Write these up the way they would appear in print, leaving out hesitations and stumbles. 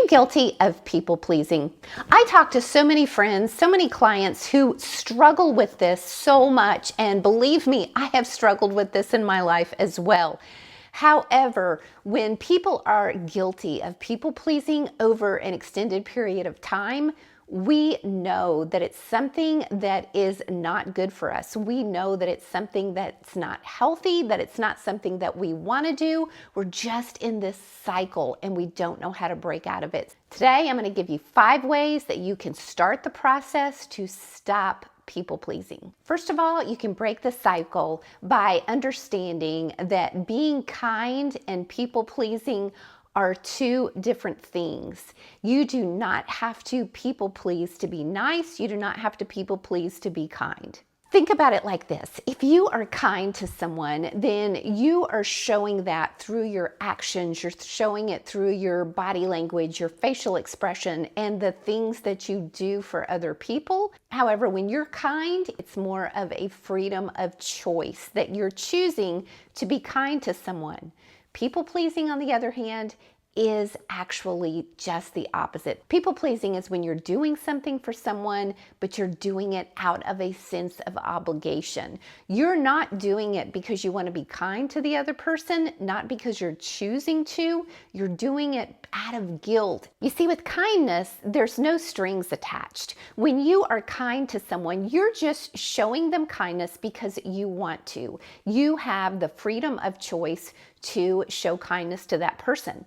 you guilty of people pleasing? I talk to so many friends, so many clients who struggle with this so much, and believe me, I have struggled with this in my life as well. However, when people are guilty of people pleasing over an extended period of time, we know that it's something that is not good for us. We know that it's something that's not healthy, that it's not something that we want to do. We're just in this cycle and we don't know how to break out of it. Today, I'm going to give you 5 ways that you can start the process to stop people pleasing. First of all, you can break the cycle by understanding that being kind and people pleasing are 2 different things. You do not have to people please to be nice. You do not have to people please to be kind. Think about it like this. If you are kind to someone, then you are showing that through your actions. You're showing it through your body language, your facial expression, and the things that you do for other people. However, when you're kind, it's more of a freedom of choice that you're choosing to be kind to someone. People pleasing, on the other hand, is actually just the opposite. People pleasing is when you're doing something for someone, but you're doing it out of a sense of obligation. You're not doing it because you want to be kind to the other person, not because you're choosing to. You're doing it out of guilt. You see, with kindness, there's no strings attached. When you are kind to someone, you're just showing them kindness because you want to. You have the freedom of choice to show kindness to that person.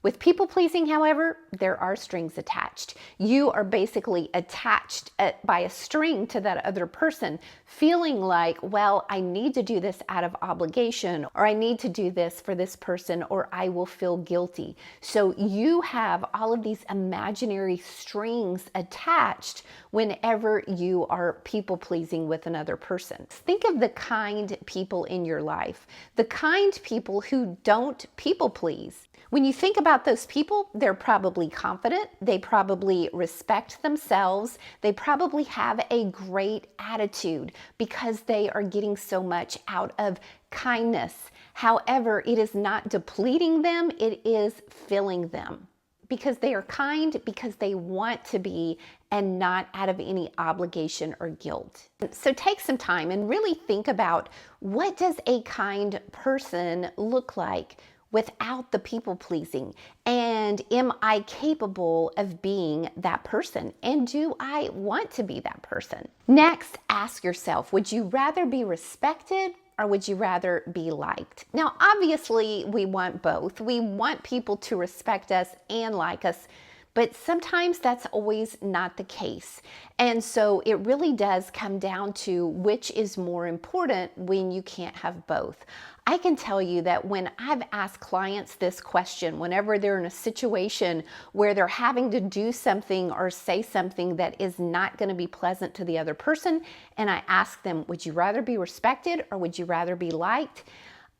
With people pleasing, however, there are strings attached. You are basically attached by a string to that other person, feeling like, well, I need to do this out of obligation, or I need to do this for this person, or I will feel guilty. So you have all of these imaginary strings attached whenever you are people pleasing with another person. Think of the kind people in your life, the kind people who don't people please. When you think about those people, they're probably confident, they probably respect themselves, they probably have a great attitude because they are getting so much out of kindness. However, it is not depleting them, it is filling them. Because they are kind, because they want to be, and not out of any obligation or guilt. So take some time and really think about, what does a kind person look like without the people pleasing? And am I capable of being that person? And do I want to be that person? Next, ask yourself, would you rather be respected or would you rather be liked? Now, obviously, we want both. We want people to respect us and like us, but sometimes that's always not the case. And so it really does come down to which is more important when you can't have both. I can tell you that when I've asked clients this question, whenever they're in a situation where they're having to do something or say something that is not going to be pleasant to the other person, and I ask them, would you rather be respected or would you rather be liked?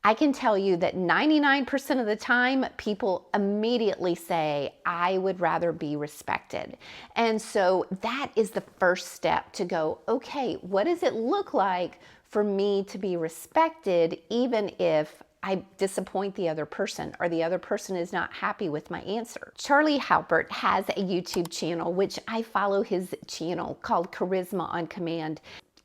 I can tell you that 99% of the time, people immediately say, I would rather be respected. And so that is the first step to go, okay, what does it look like for me to be respected, even if I disappoint the other person or the other person is not happy with my answer? Charlie Halpert has a YouTube channel, which I follow his channel, called Charisma on Command.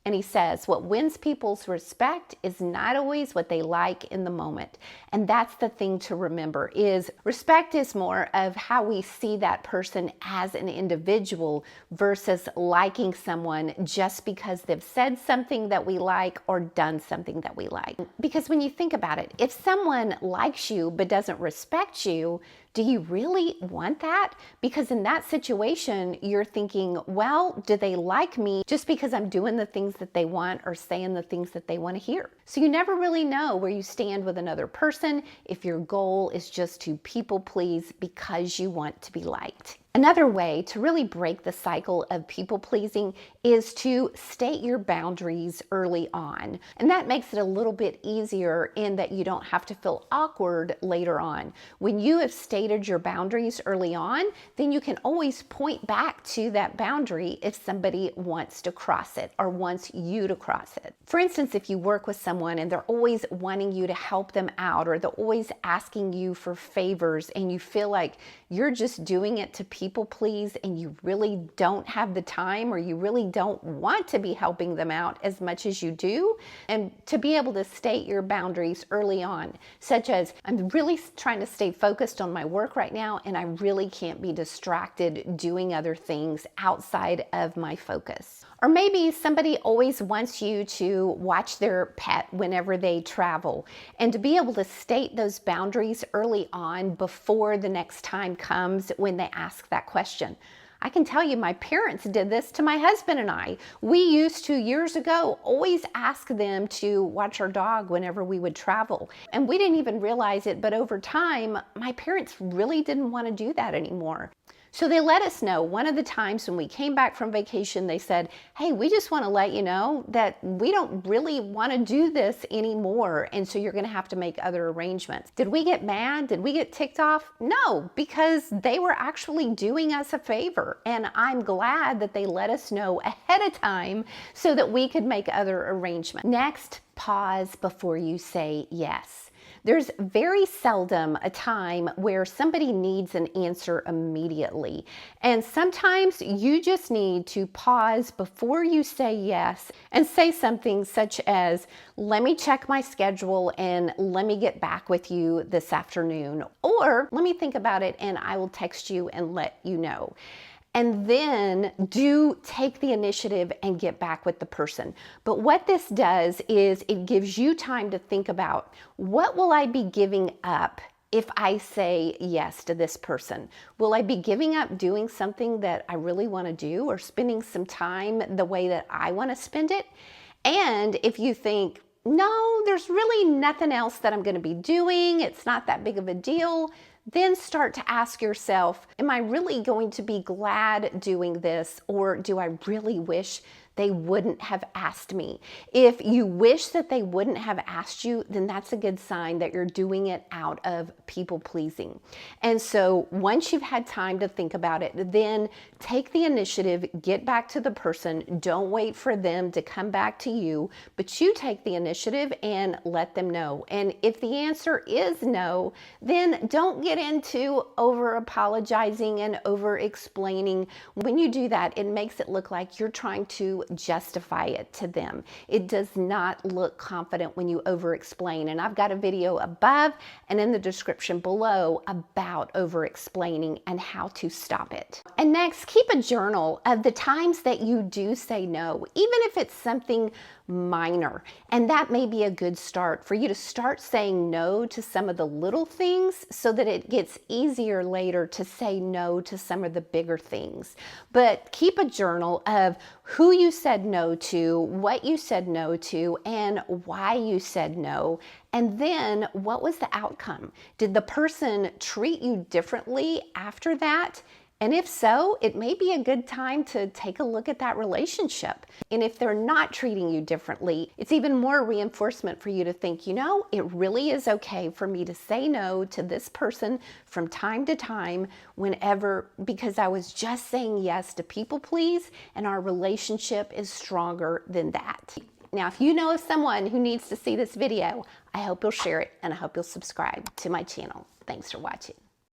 And he says, what wins people's respect is not always what they like in the moment. And that's the thing to remember, is respect is more of how we see that person as an individual versus liking someone just because they've said something that we like or done something that we like. Because when you think about it, if someone likes you but doesn't respect you, do you really want that? Because in that situation, you're thinking, well, do they like me just because I'm doing the things that they want or saying the things that they want to hear? So you never really know where you stand with another person if your goal is just to people please because you want to be liked. Another way to really break the cycle of people pleasing is to state your boundaries early on. And that makes it a little bit easier in that you don't have to feel awkward later on. When you have stated your boundaries early on, then you can always point back to that boundary if somebody wants to cross it or wants you to cross it. For instance, if you work with someone and they're always wanting you to help them out, or they're always asking you for favors and you feel like you're just doing it to people please and you really don't have the time, or you really don't want to be helping them out as much as you do, and to be able to state your boundaries early on, such as, I'm really trying to stay focused on my work right now and I really can't be distracted doing other things outside of my focus. Or maybe somebody always wants you to watch their pet whenever they travel, and to be able to state those boundaries early on before the next time comes when they ask that question. I can tell you my parents did this to my husband and I. We used to, years ago, always ask them to watch our dog whenever we would travel. And we didn't even realize it, but over time, my parents really didn't want to do that anymore. So they let us know. One of the times when we came back from vacation, they said, hey, we just want to let you know that we don't really want to do this anymore, and so you're going to have to make other arrangements. Did we get mad? Did we get ticked off? No, because they were actually doing us a favor, and I'm glad that they let us know ahead of time so that we could make other arrangements. Next, pause before you say yes. There's very seldom a time where somebody needs an answer immediately. And sometimes you just need to pause before you say yes and say something such as, let me check my schedule and let me get back with you this afternoon. Or let me think about it and I will text you and let you know. And then do take the initiative and get back with the person. But what this does is it gives you time to think about, what will I be giving up if I say yes to this person? Will I be giving up doing something that I really want to do, or spending some time the way that I want to spend it? And if you think, no, there's really nothing else that I'm going to be doing, it's not that big of a deal, then start to ask yourself, am I really going to be glad doing this, or do I really wish they wouldn't have asked me? If you wish that they wouldn't have asked you, then that's a good sign that you're doing it out of people pleasing. And so once you've had time to think about it, then take the initiative, get back to the person. Don't wait for them to come back to you, but you take the initiative and let them know. And if the answer is no, then don't get into over apologizing and over explaining. When you do that, it makes it look like you're trying to justify it to them. It does not look confident when you over explain. And I've got a video above and in the description below about over explaining and how to stop it. And next, keep a journal of the times that you do say no, even if it's something minor. And that may be a good start for you to start saying no to some of the little things so that it gets easier later to say no to some of the bigger things. But keep a journal of who you said no to, what you said no to, and why you said no. And then what was the outcome? Did the person treat you differently after that? And if so, it may be a good time to take a look at that relationship. And if they're not treating you differently, it's even more reinforcement for you to think, you know, it really is okay for me to say no to this person from time to time whenever, because I was just saying yes to people please, and our relationship is stronger than that. Now, if you know of someone who needs to see this video, I hope you'll share it and I hope you'll subscribe to my channel. Thanks for watching.